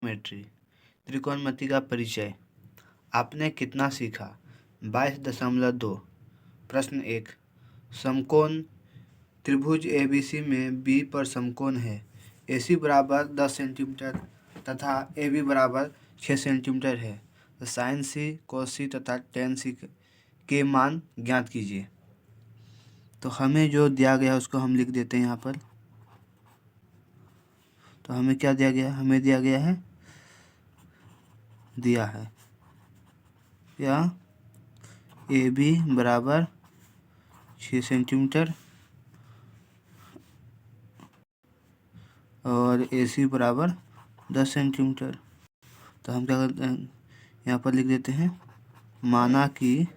Geometry त्रिकोणमिति का परिचय। आपने कितना सीखा? 22.2। प्रश्न 1। समकोण त्रिभुज ABC में B पर समकोण है। AC बराबर 10 सेंटीमीटर तथा AB बराबर 6 सेंटीमीटर है। तो साइन C, cos C तथा tan C के मान ज्ञात कीजिए। तो हमें जो दिया गया उसको हम लिख देते हैं यहाँ पर। तो हमें क्या दिया गया? हमें दिया है या AB बराबर 6 सेंटीमीटर और AC बराबर 10 सेंटीमीटर। तो हम क्या करते हैं, यहाँ पर लिख देते हैं, माना कि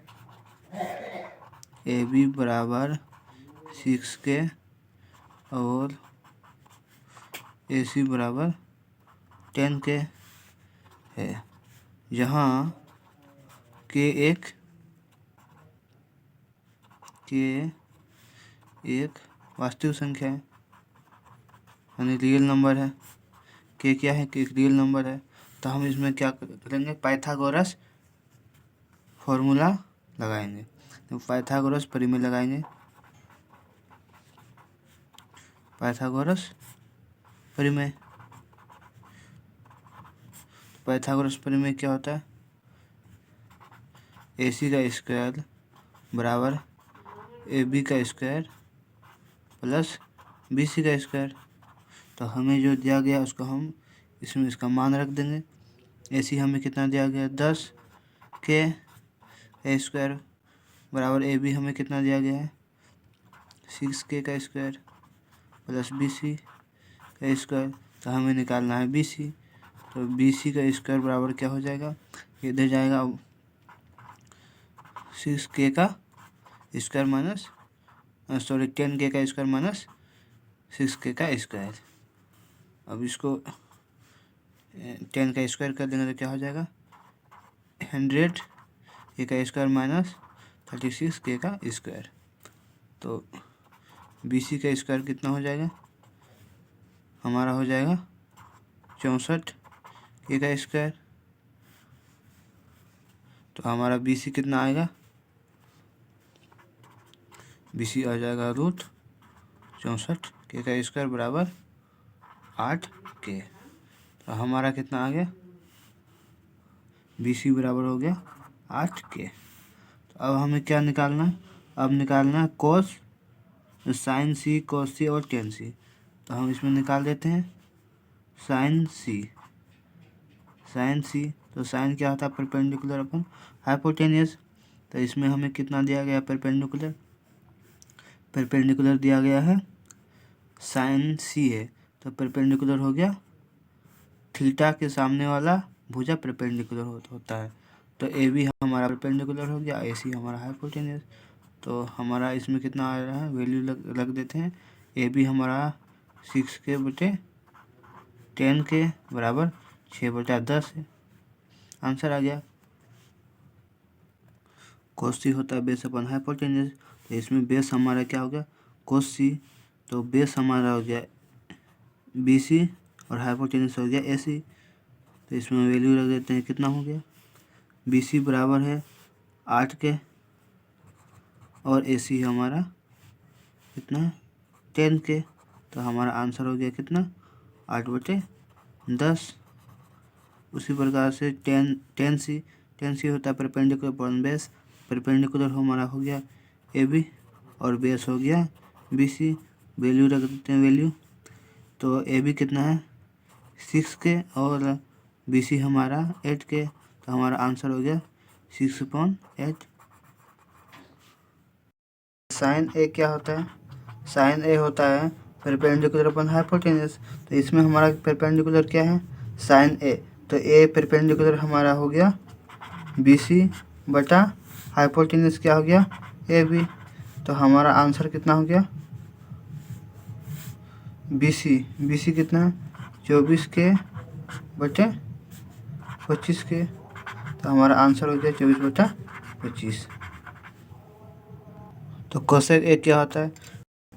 AB बराबर 6K और AC बराबर 10K है, जहाँ K एक वास्तविक संख्या है, यानी रियल नंबर है। K क्या है? K एक रियल नंबर है। तो हम इसमें क्या करेंगे? पाइथागोरस फॉर्मूला लगाएंगे। तो पाइथागोरस परिमेय लगाएंगे। पाइथागोरस परिमेय क्या होता है? AC का स्क्वायर बराबर AB का स्क्वायर प्लस BC का स्क्वायर। तो हमें जो दिया गया उसको हम इसमें इसका मान रख देंगे। AC हमें कितना दिया गया? 10K स्क्वायर बराबर AB हमें कितना दिया गया है? 6K का स्क्वायर प्लस BC का स्क्वायर। तो हमें निकालना है BC। तो BC का स्क्वायर बराबर क्या हो जाएगा? इधर जाएगा 6K का स्क्वायर माइनस 10K का स्क्वायर माइनस 6K का स्क्वायर। अब इसको 10 का स्क्वायर कर देंगे तो क्या हो जाएगा? 100K का स्क्वायर माइनस 36K का स्क्वायर। तो BC का स्क्वायर कितना हो जाएगा? हमारा हो जाएगा 64K का स्क्वायर। तो हमारा BC कितना आएगा? BC आ जाएगा √64K का स्क्वायर बराबर 8K। तो हमारा कितना आ गया? BC बराबर हो गया 8K। तो अब हमें क्या निकालना है? अब निकालना है cos sin C, cos C और tan C। तो हम इसमें निकाल देते हैं sin C। तो sin क्या होता है? Perpendicular upon hypotenuse. तो इसमें हमें कितना दिया गया? परपेंडिकुलर दिया गया है sin C है। तो परपेंडिकुलर हो गया थीटा के सामने वाला भुजा परपेंडिकुलर होता है। तो AB हमारा परपेंडिकुलर हो गया, AC हमारा हाइपोटेन्यूस। तो हमारा इसमें कितना आ रहा है? वैल्यू रख देते हैं। AB हमारा 6K बटे 10K बराबर 6/10 है। आंसर आ गया। cos C होता है बेस अपन हाइपोटेन्यूस। तो इसमें बेस हमारा क्या हो गया? cos C। तो बेस हमारा हो गया BC और हाइपोटेन्यूस हो गया AC। तो इसमें वैल्यू रख देते हैं, कितना हो गया? BC बराबर है 8K और AC हमारा कितना है? 10K। तो हमारा आंसर हो गया कितना? 8/10। उसी प्रकार से tan C होता है परपेंडिकुलर अपॉन बेस। परपेंडिकुलर हमारा हो गया AB और बेस हो गया BC। वैल्यू रख देते हैं वैल्यू। तो AB कितना है? 6K और BC हमारा 8K। तो हमारा आंसर हो गया 6/8। साइन A क्या होता है? साइन A होता है परपेंडिकुलर अपन हाइपोटेन्यूस। तो इसमें हमारा परपेंडिकुलर क्या है? Sine A। तो A परपेंडिकुलर हमारा हो गया BC बटा हाइपोटेन्यूस क्या हो गया? AB। तो हमारा आंसर कितना हो गया? BC कितना है? 24K बटे 25K। तो हमारा आंसर हो गया 24/25। तो कोसेक A क्या होता है?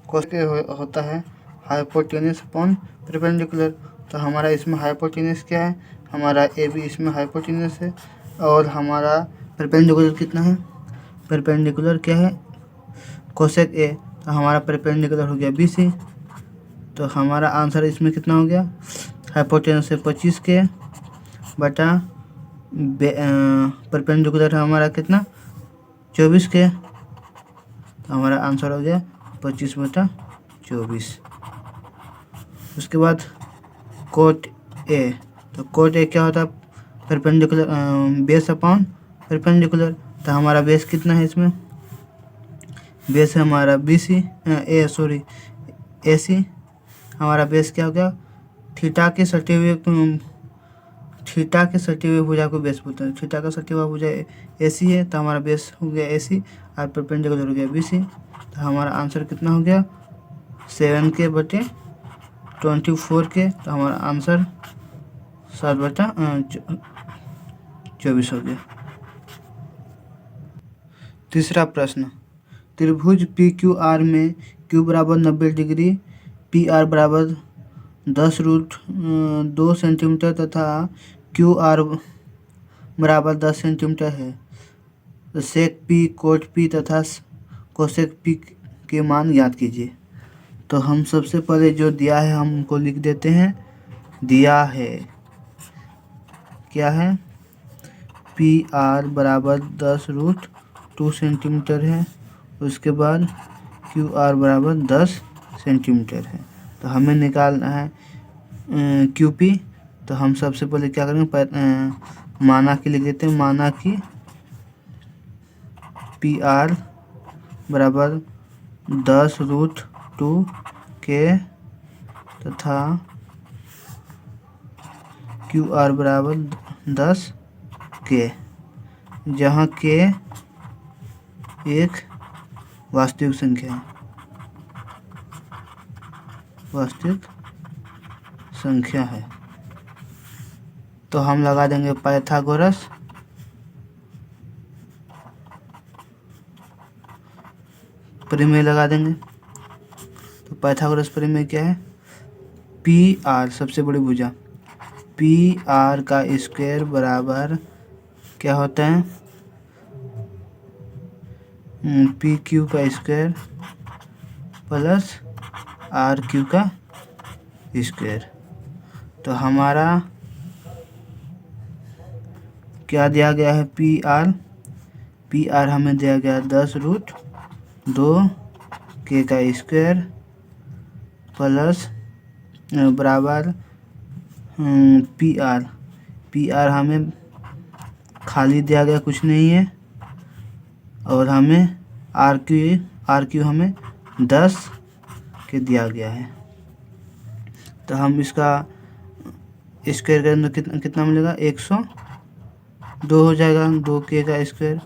कोसेक A होता है हाइपोटेन्यूस अपॉन परपेंडिकुलर। तो हमारा इसमें हाइपोटेनस क्या है, हमारा ए बी इसमें हाइपोटेनस है, और हमारा परपेंडिकुलर कितना है, परपेंडिकुलर क्या है, कोसेक ए, तो हमारा परपेंडिकुलर हो गया बी सी। तो हमारा आंसर इसमें कितना हो गया, हाइपोटेनस है 25 के बटा परपेंडिकुलर है हमारा कितना 24 के, तो हमारा आंसर हो गया 25 बटा 24। उसके बाद कोट ए, तो कोट ए क्या होता है, परपेंडिकुलर बेस अपॉन परपेंडिकुलर, तो हमारा बेस कितना है इसमें, बेस है हमारा बी सी ए सी, हमारा बेस क्या हो गया, थीटा के सटे हुए भुजा को बेस बोलते हैं, थीटा का सटा हुआ भुजा ए सी है, तो हमारा बेस हो गया ए सी और परपेंडिकुलर हो गया बी सी। तो हमारा आंसर कितना हो गया 7 के बटे 24 के, तो हमारा आंसर 7 बटा 24 हो गया। तीसरा प्रश्न, त्रिभुज पी क्यू आर में क्यू बराबर 90 डिग्री, पी आर बराबर 10√2 सेंटीमीटर तथा क्यू आर बराबर 10 सेंटीमीटर है। तो सेक पी, कोट पी तथा कोसेक पी के मान ज्ञात कीजिए। तो हम सबसे पहले जो दिया है हम उनको लिख देते हैं। दिया है क्या है, पी आर बराबर 10√2 सेंटीमीटर है, उसके बाद क्यू आर बराबर 10 सेंटीमीटर है। तो हमें निकालना है क्यू पी। तो हम सबसे पहले क्या करेंगे, माना की लिख देते हैं, माना की पी आर बराबर 10√2 के तथा क्यू आर बराबर 10 के, जहाँ के एक वास्तविक संख्या है, वास्तविक संख्या है। तो हम लगा देंगे पाइथागोरस प्रमेय लगा देंगे। तो पाइथागोरस प्रमेय क्या है, पी आर सबसे बड़ी भुजा, पी आर का स्क्वायर बराबर क्या होता है, पी क्यू का स्क्वायर प्लस आर क्यू का स्क्वायर। तो हमारा क्या दिया गया है, पी आर हमें दिया गया 10√2 के का स्क्वायर प्लस बराबर पी आर हमें खाली दिया गया, कुछ नहीं है, और हमें आर क्यू हमें 10 के दिया गया है। तो हम इसका स्क्वायर करेंगे तो कितना मिलेगा, 102 हो जाएगा, 2 के का स्क्वायर,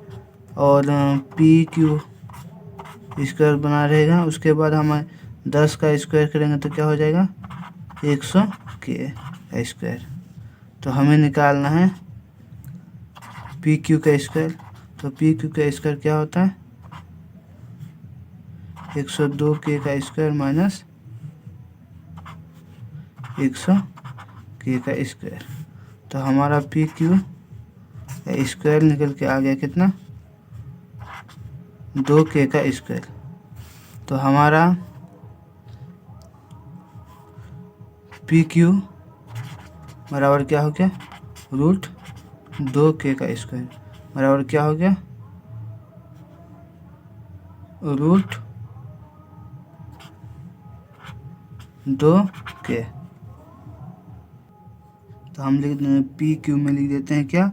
और पी क्यू स्क्वायर बना रहेगा। उसके बाद हमें 10 का स्क्वायर करेंगे तो क्या हो जाएगा, 100 के स्क्वायर। तो हमें निकालना है पी क्यू का स्क्वायर। तो पी क्यू का स्क्वायर क्या होता है, 102 के का स्क्वायर माइनस 100 के का स्क्वायर। तो हमारा पी क्यू का स्क्वायर निकल के आ गया कितना, 2 के का स्क्वायर। तो हमारा पी क्यू बराबर क्या हो गया, √2 के का स्क्वायर बराबर क्या हो गया, √2 के। तो हम लिख पी क्यू में लिख देते हैं क्या,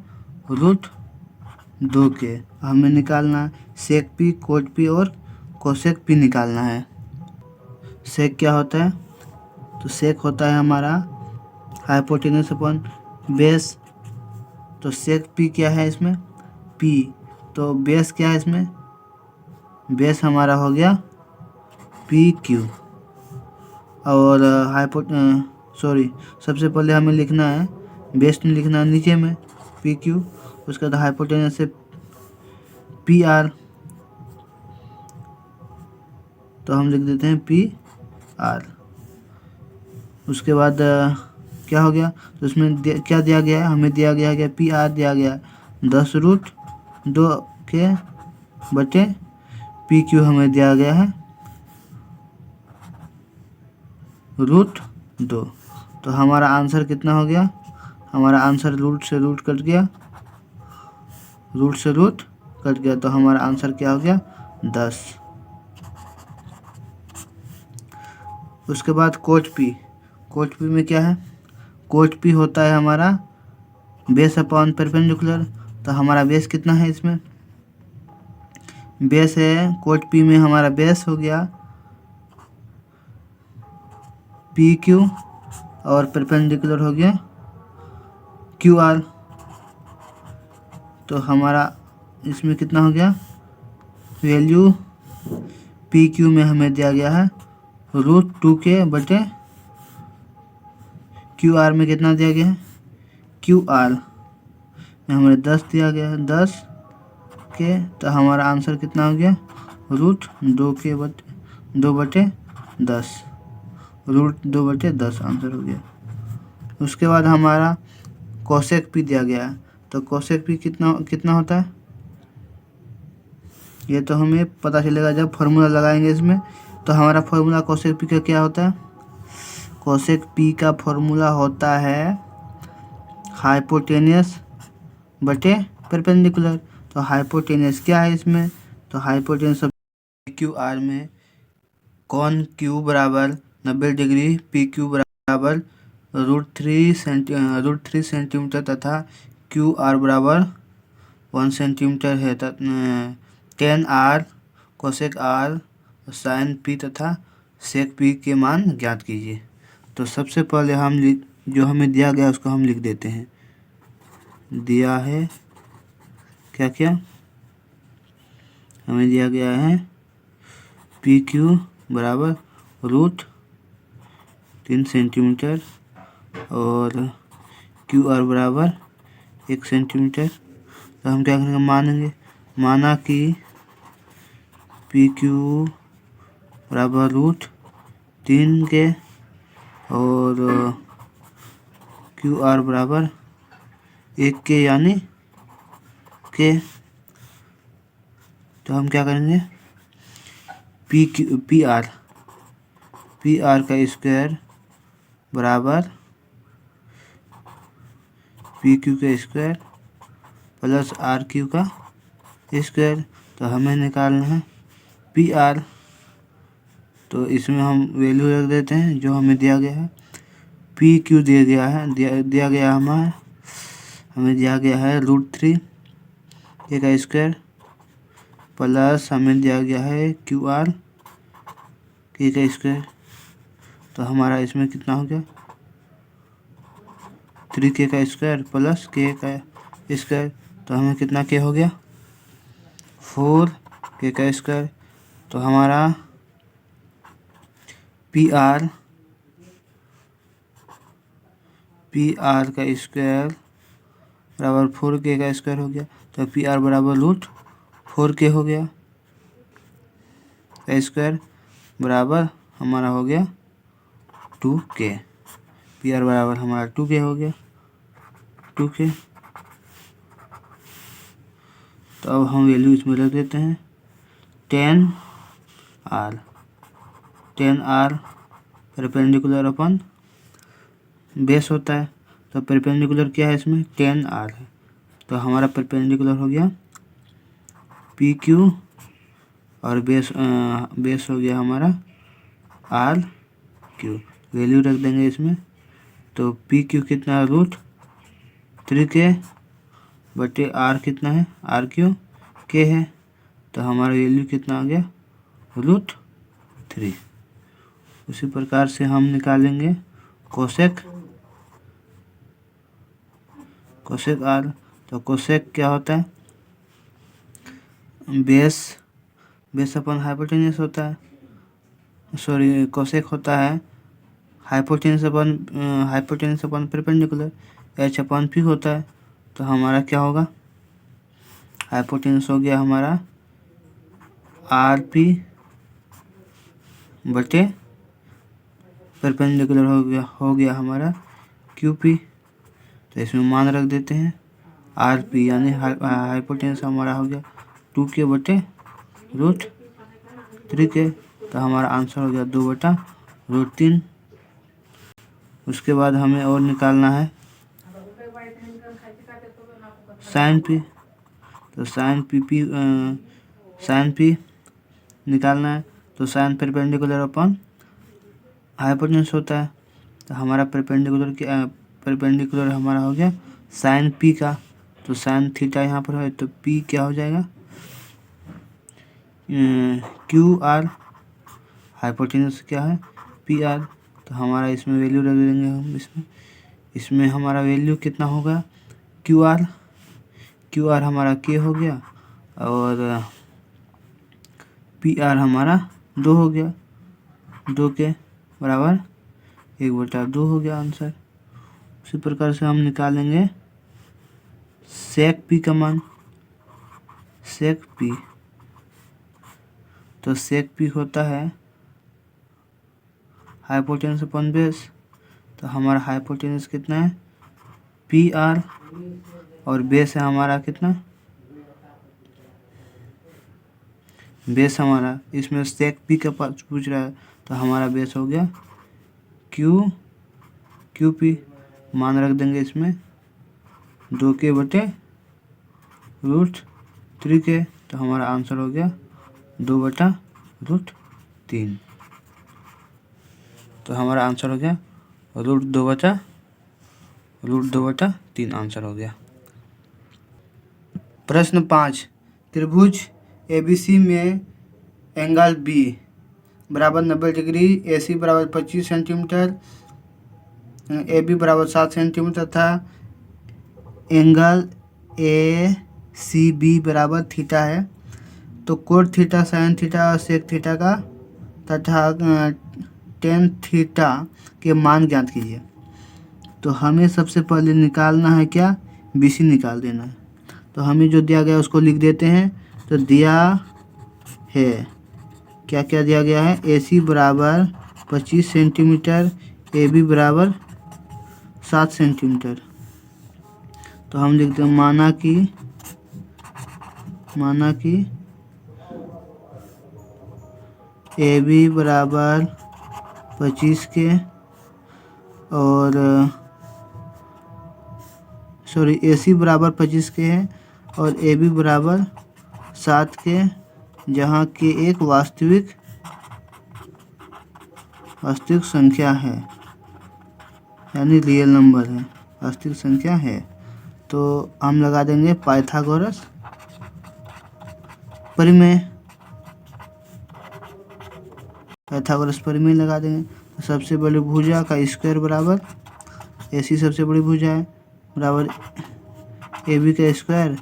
√2 के। हमें निकालना सेक पी, कोट पी और कोसेक पी निकालना है। सेक क्या होता है, तो सेक होता है हमारा हाइपोटेनस अपॉन बेस। तो सेक पी क्या है इसमें, पी, तो बेस क्या है इसमें, बेस हमारा हो गया पी क्यू। और सबसे पहले हमें लिखना है, बेस में लिखना है नीचे में पी क्यू, उसके बाद हाइपोटेनस से पी आर, तो हम लिख देते हैं पी आर। उसके बाद क्या हो गया, तो उसमें क्या दिया गया है, हमें दिया गया है पी आर दिया गया है 10√2 के बटे पी क्यू हमें दिया गया है √2। तो हमारा आंसर कितना हो गया, हमारा आंसर रूट से रूट कट गया, रूट से रूट कट गया, तो हमारा आंसर क्या हो गया 10। उसके बाद कोट पी में क्या है, कोट पी होता है हमारा बेस अपॉन परपेंडिकुलर। तो हमारा बेस कितना है, इसमें बेस है कोट पी में हमारा बेस हो गया पी क्यू और परपेंडिकुलर हो गया क्यू आर। तो हमारा इसमें कितना हो गया, वैल्यू पी क्यू में हमें दिया गया है √2 के बटे क्यू आर में कितना दिया गया है, क्यू आर में हमें 10 दिया गया है 10 के। तो हमारा आंसर कितना हो गया √2 बटे 10, √2/10 आंसर हो गया। उसके बाद हमारा कोसेक पी दिया गया है। तो कोसेक पी कितना होता है, ये तो हमें पता चलेगा जब फॉर्मूला लगाएंगे इसमें। तो हमारा फॉर्मूला कोसेक पी का क्या होता है, कोसेक पी का फॉर्मूला होता है हाइपोटेनियस बटे परपेंडिकुलर। तो हाइपोटेनियस क्या है इसमें, तो हाइपोटेनियस क्यू आर में कॉन क्यू बराबर 90 डिग्री, पी क्यू बराबर √3 सेंटीमीटर तथा क्यू आर बराबर 1 सेंटीमीटर है। tan r cosec r sine P तथा सेक पी के मान ज्ञात कीजिए। तो सबसे पहले हम जो हमें दिया गया उसको हम लिख देते हैं। दिया है क्या क्या, हमें दिया गया है पी क्यू बराबर √3 सेंटीमीटर और क्यू आर बराबर 1 सेंटीमीटर। तो हम क्या करेंगे, माना कि पी क्यू बराबर √3 के और क्यू आर बराबर 1 के यानी के। तो हम क्या करेंगे, पी आर का स्क्वायर बराबर पी क्यू का स्क्वायर प्लस आर क्यू का स्क्वायर। तो हमें निकालना है पी आर। तो इसमें हम वैल्यू रख देते हैं जो हमें दिया गया है। पी क्यू दिया गया है हमें दिया गया है √3 का स्क्वायर प्लस हमें दिया गया है क्यू आर का स्क्वायर। तो हमारा इसमें कितना हो गया 3k का स्क्वायर प्लस k का स्क्वायर। तो हमें कितना k हो गया 4k का स्क्वायर। तो हमारा पी आर का स्क्वायर बराबर 4k का स्क्वायर हो गया। तो पी आर बराबर √4k हो गया का स्क्वायर बराबर हमारा हो गया 2k। पी आर बराबर हमारा 2k हो गया 2k। तो अब हम वैल्यू इसमें रख देते हैं tan r perpendicular upon base होता है। तो परपेंडिकुलर क्या है इसमें tan r है। तो हमारा परपेंडिकुलर हो गया पी क्यू और बेस हो गया हमारा आर क्यू। वैल्यू रख देंगे इसमें। तो पी क्यू कितना है √3k बटे आर कितना है आर क्यू के है। तो हमारा वैल्यू कितना आ गया √3। उसी प्रकार से हम निकालेंगे कोसेक आर। तो कोसेक क्या होता है, बेस अपन हाइपोटेन्यूस होता है, सॉरी कोसेक होता है हाइपोटेन्यूस अपन परपेंडिकुलर h/p होता है। तो हमारा क्या होगा, हाइपोटेन्यूस हो गया हमारा RP बटे परपेंडिकुलर हो गया हमारा क्यू पी, तो इसमें मान रख देते हैं। आर पी यानी हाइपोटेनस हमारा हो गया 2k/√3k, तो हमारा आंसर हो गया 2/√3। उसके बाद हमें और निकालना है साइन पी, तो साइन पी निकालना है। तो साइन परपेंडिकुलर अपन हाइपोटेनस होता है, तो हमारा परपेंडिकुलर हमारा हो गया साइन पी का। तो साइन थीटा यहाँ पर है, तो पी क्या हो जाएगा क्यू आर, हाइपोटेनस क्या है पी आर। तो हमारा इसमें वैल्यू रख देंगे हम इसमें हमारा वैल्यू कितना होगा क्यू आर हमारा के हो गया, और पी आर हमारा 2 हो गया, 2k बराबर 1/2 हो गया आंसर। उसी प्रकार से हम निकालेंगे सेक पी का मान, सेक पी, तो सेक पी होता है हाइपोटेनस अपन बेस। तो हमारा हाइपोटेनस कितना है पी आर, और बेस है हमारा कितना बेस हमारा, इसमें सेक पी का पूछ रहा है, तो हमारा बेस हो गया क्यू पी। मान रख देंगे इसमें 2k/√3k, तो हमारा आंसर हो गया 2/√3। तो हमारा आंसर हो गया √2/3 आंसर हो गया। प्रश्न 5, त्रिभुज ABC में एंगल B बराबर 90 डिग्री, AC बराबर 25 सेंटीमीटर, AB बराबर 7 सेंटीमीटर था। एंगल ACB बराबर थीटा है, तो कोट थीटा, साइन थीटा और सेक थीटा का तथा टेन थीटा के मान ज्ञात कीजिए। तो हमें सबसे पहले निकालना है क्या BC निकाल देना है। तो हमें जो दिया गया उसको लिख देते हैं। तो दिया है क्या क्या दिया गया है, AC बराबर 25 सेंटीमीटर, AB बराबर 7 सेंटीमीटर। तो हम लिखते हैं माना कि AB बराबर 25 के और AC बराबर 25 के है और AB बराबर 7 के, जहाँ के एक वास्तविक संख्या है, यानी रियल नंबर है, वास्तविक संख्या है। तो हम लगा देंगे पाइथागोरस परिमेय, लगा देंगे। तो सबसे बड़ी भुजा का स्क्वायर बराबर AC सबसे बड़ी भुजा है बराबर AB का स्क्वायर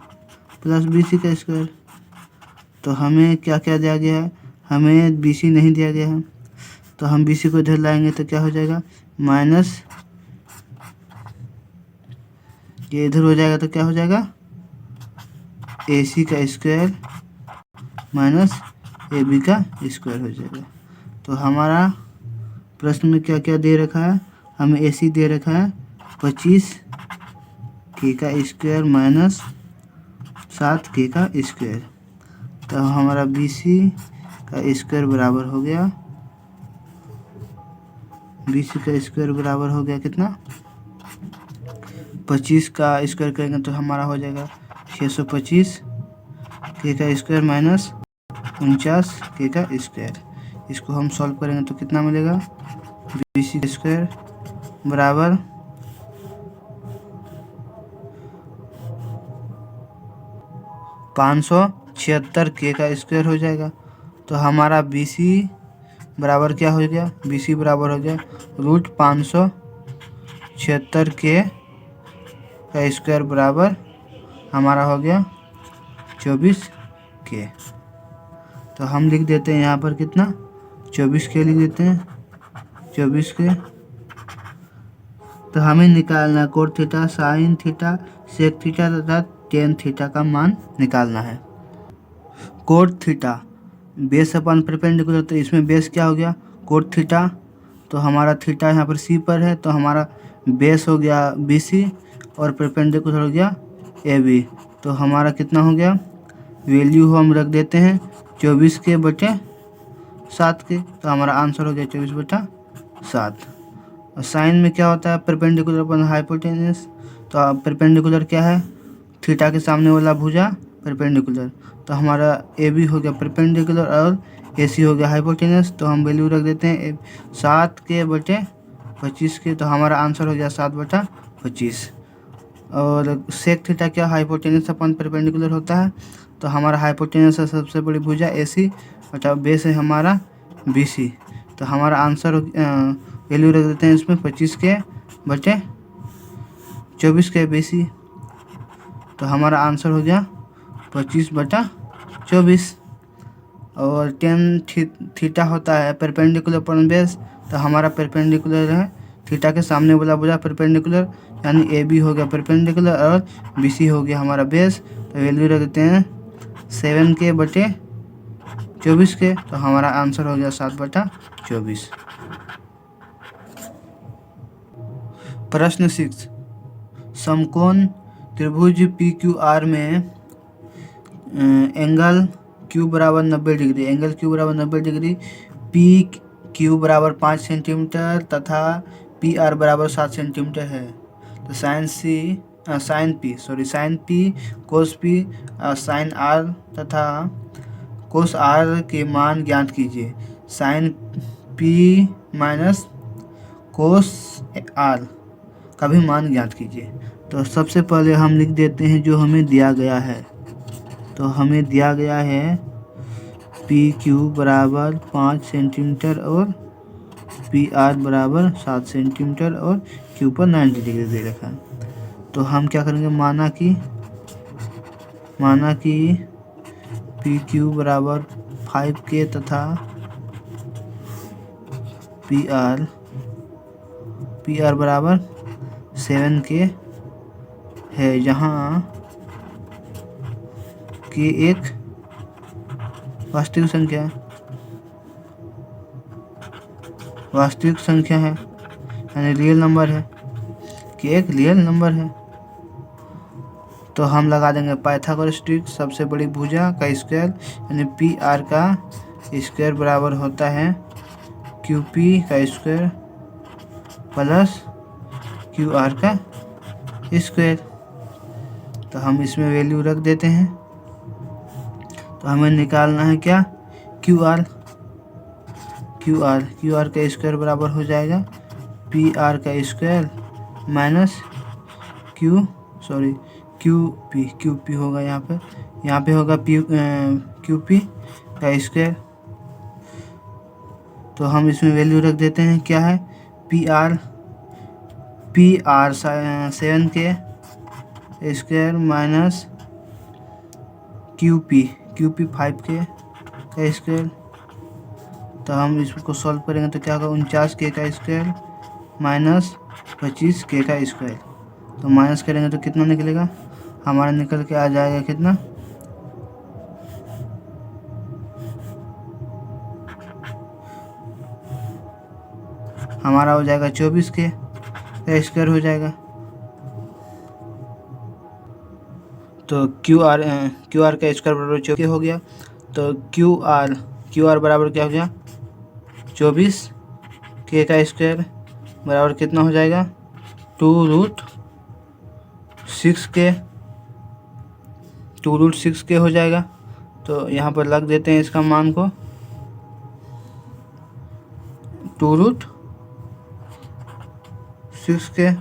प्लस BC का स्क्वायर। तो हमें क्या क्या दिया गया है, हमें BC नहीं दिया गया है, तो हम BC को इधर लाएंगे तो क्या हो जाएगा माइनस, ये इधर हो जाएगा तो क्या हो जाएगा AC का स्क्वायर माइनस AB का स्क्वायर हो जाएगा। तो हमारा प्रश्न में क्या क्या दे रखा है, हमें AC दे रखा है 25k का स्क्वायर माइनस 7k का स्क्वायर। तो हमारा BC का स्क्वायर बराबर हो गया, BC का स्क्वायर बराबर हो गया कितना 25 का स्क्वायर करेंगे तो हमारा हो जाएगा 625k का स्क्वायर माइनस 49k का स्क्वायर। इसको हम सॉल्व करेंगे तो कितना मिलेगा BC का स्क्वायर बराबर 576k का स्क्वायर हो जाएगा। तो हमारा BC बराबर क्या हो गया, BC बराबर हो गया √576k का स्क्वायर बराबर हमारा हो गया 24k। तो हम लिख देते हैं यहाँ पर कितना 24k लिख देते हैं 24k। तो हमें निकालना cot theta, sine theta, sec theta तथा टेन थीटा का मान निकालना है। Cot theta base upon perpendicular, तो इसमें बेस क्या हो गया कोट थीटा। तो हमारा थीटा यहाँ पर C पर है, तो हमारा बेस हो गया BC और परपेंडिकुलर हो गया AB। तो हमारा कितना हो गया, वैल्यू हम रख देते हैं 24 के बटे 7 के, तो हमारा आंसर हो गया 24/7। और साइन में क्या होता है, परपेंडिकुलर अपन हाइपोटेनस। तो परपेंडिकुलर क्या है, थीटा के सामने वाला भुजा परपेंडिकुलर। तो हमारा AB हो गया परपेंडिकुलर और AC हो गया हाइपोटेनस। तो हम वैल्यू रख देते हैं 7 के बटे 25 के, तो हमारा आंसर हो गया 7/25। और सेक थीटा क्या, हाइपोटेनस अपन परपेंडिकुलर होता है। तो हमारा हाइपोटेनस है सबसे बड़ी भुजा AC बटा बेस है हमारा BC। तो हमारा आंसर वैल्यू रख देते हैं इसमें 25 के बटे 24 के BC। तो हमारा आंसर हो गया 25/24। और टेन थीटा होता है परपेंडिकुलर पर बेस। तो हमारा परपेंडिकुलर है थीटा के सामने वाला भुजा परपेंडिकुलर, यानी AB हो गया परपेंडिकुलर और BC हो गया हमारा बेस। तो वैल्यू रख देते हैं 7 के बटे 24 के, तो हमारा आंसर हो गया 7/24। प्रश्न 6, समकोण त्रिभुज PQR में एंगल Q बराबर 90 डिग्री, एंगल Q बराबर 90 डिग्री, PQ बराबर 5 सेंटीमीटर तथा PR बराबर 7 सेंटीमीटर है। तो sine P cos P sine R तथा कोस R के मान ज्ञात कीजिए। Sine P minus cos R का भी मान ज्ञात कीजिए। तो सबसे पहले हम लिख देते हैं जो हमें दिया गया है। तो हमें दिया गया है PQ बराबर 5 सेंटीमीटर और PR बराबर 7 सेंटीमीटर और Q पर 90 डिग्री दे रखा है। तो हम क्या करेंगे, माना कि PQ बराबर 5K तथा PR बराबर 7K है, जहाँ K एक वास्तविक संख्या है, यानी रियल नंबर है, कि एक रियल नंबर है। तो हम लगा देंगे पाइथागोरस ट्रिक, सबसे बड़ी भुजा का स्क्वायर, यानी PR का स्क्वायर बराबर होता है QP का स्क्वायर प्लस QR का स्क्वायर। तो हम इसमें वैल्यू रख देते हैं। तो हमें निकालना है क्या, QR का स्क्वायर बराबर हो जाएगा PR का स्क्वायर माइनस QP होगा यहाँ पे होगा QP का स्क्वायर। तो हम इसमें वैल्यू रख देते हैं, क्या है, PR 7K square minus QP 5K का स्क्वायर। तो हम इसको सॉल्व करेंगे तो क्या होगा, 49K का स्क्वायर माइनस 25K का स्क्वायर। तो माइनस करेंगे तो कितना निकलेगा, हमारा निकल के आ जाएगा कितना, हमारा हो जाएगा 24K का स्क्वायर हो जाएगा। तो QR का स्क्वायर बराबर 24 हो गया। तो QR बराबर क्या हो गया, 24K का स्क्वायर बराबर कितना हो जाएगा, 2√6K हो जाएगा। तो यहाँ पर लग देते हैं इसका मान को 2√6K।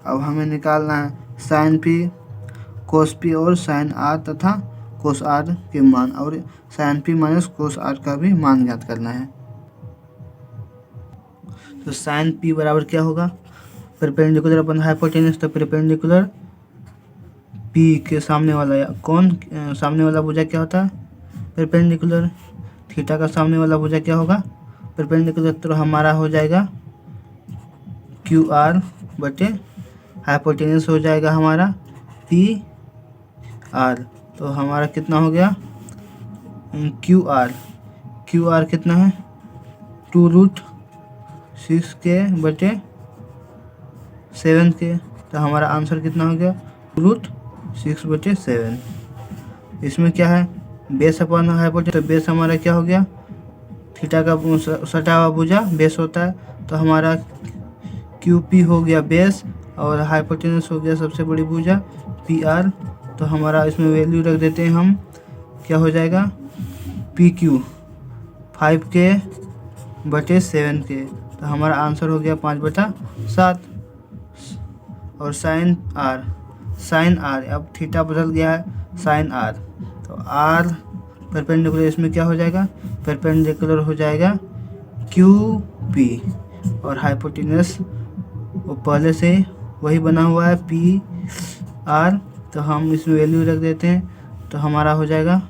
अब हमें निकालना है साइन P कोस P और साइन R तथा कोस R के मान, और sine P minus cos R का भी मान ज्ञात करना है। तो साइन P बराबर क्या होगा, परपेंडिकुलर अपन हाइपोटेनस, तो परपेंडिकुलर P के सामने वाला सामने वाला भुजा क्या होता है, परपेंडिकुलर। थीटा का सामने वाला भुजा क्या होगा, परपेंडिकुलर। तो हमारा हो जाएगा QR बटे हाइपोटेनस हो जाएगा हमारा PR। तो हमारा कितना हो गया, QR कितना है, 2√6 6/7 तो हमारा आंसर कितना हो गया √6/7। इसमें क्या है बेस अपन हाइपोटेन्यूज, तो बेस हमारा क्या हो गया थीटा का सटा हुआ भुजा बेस होता है, तो हमारा QP हो गया बेस और हाइपोटेन्यूज हो गया सबसे बड़ी भुजा PR। तो हमारा इसमें वैल्यू रख देते हैं हम, क्या हो जाएगा PQ 5K/7K। तो हमारा आंसर हो गया 5/7। और साइन R अब थीटा बदल गया है साइन R, तो R परपेंडिकुलर इसमें क्या हो जाएगा परपेंडिकुलर हो जाएगा QP और हाइपोटेन्यूज वो पहले से वही बना हुआ है PR। तो हम इसमें वैल्यू रख देते हैं, तो हमारा हो जाएगा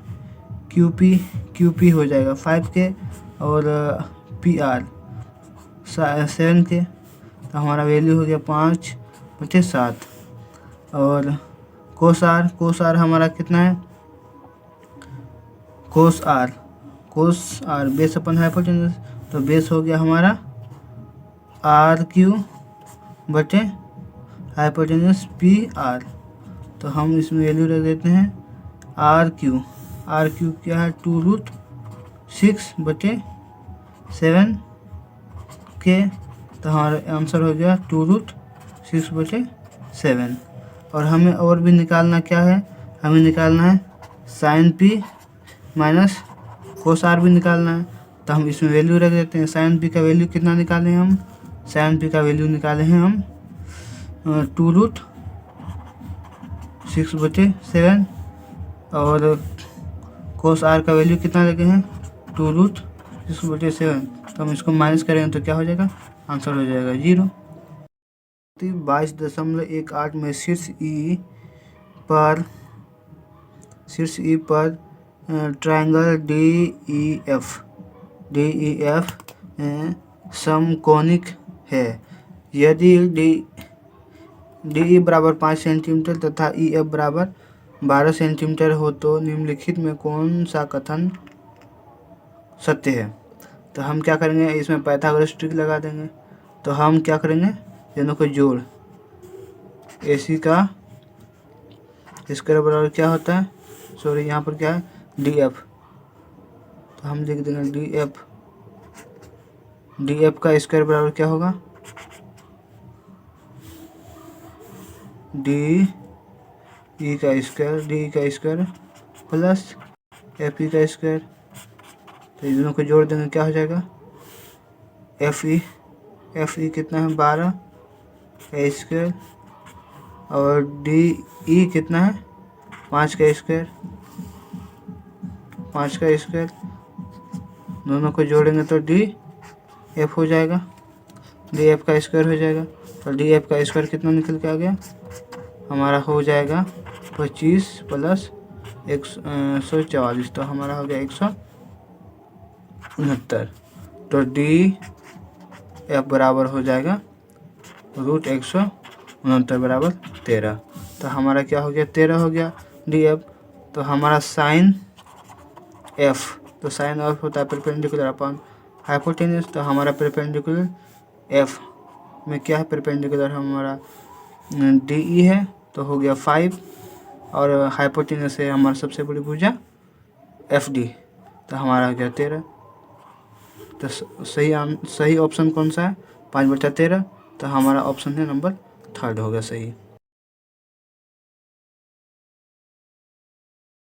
QP हो जाएगा 5K और PR 7K। तो हमारा वैल्यू हो गया 5/7। और कोस R हमारा कितना है कोस R बेस अपन हाइपोटेन्यूज, तो बेस हो गया हमारा RQ बटे हाइपोटेन्यूज PR। तो हम इसमें वैल्यू रख देते हैं RQ क्या है 2√6/7K। तो हमारा आंसर हो गया 2√6/7। और हमें और भी निकालना क्या है, हमें निकालना है sine P minus cos R भी निकालना है। तो हम इसमें वैल्यू रख देते हैं, साइन P का वैल्यू कितना निकाले हैं हम, साइन P का वैल्यू निकाले हैं हम 2√6/7 और कोस R का वैल्यू कितना लगे हैं 2√6/7। तो हम इसको माइनस करेंगे तो क्या हो जाएगा आंसर हो जाएगा 0। 22.18 में शीर्ष E पर ट्रायंगल DEF समकोणिक है। यदि DE बराबर 5 सेंटीमीटर तथा EF बराबर 12 सेंटीमीटर हो तो निम्नलिखित में कौन सा कथन सत्य है। तो हम क्या करेंगे इसमें पाइथागोरस ट्रिक लगा देंगे। तो हम क्या करेंगे दोनों को जोड़ AC का स्क्वायर बराबर क्या होता है, सॉरी यहाँ पर क्या है DF। तो हम लिख देंगे DF का स्क्वायर बराबर क्या होगा DE का स्क्वायर प्लस FE का स्क्वायर। तो इन दोनों को जोड़ देंगे क्या हो जाएगा FE कितना है 12 का स्क्वायर और DE कितना है 5 का स्क्वायर दोनों को जोड़ेंगे तो DF हो जाएगा, DF का स्क्वायर हो जाएगा। तो DF का स्क्वायर कितना निकल के आ गया हमारा हो जाएगा 25 + 144। तो हमारा हो गया 169। तो DF बराबर हो जाएगा √169 बराबर 13। तो हमारा क्या हो गया 13 हो गया DF। तो हमारा साइन F, तो साइन F होता है परपेंडिकुलर अपॉन हाइपोटेन्यूज। तो हमारा परपेंडिकुलर F में क्या है परपेंडिकुलर हमारा DE है, तो हो गया 5 और हाइपोटेन्यूज है हमारा सबसे बड़ी भुजा FD। तो हमारा हो गया 13। तो सही ऑप्शन कौन सा है 5/13। तो हमारा ऑप्शन है नंबर 3 होगा सही।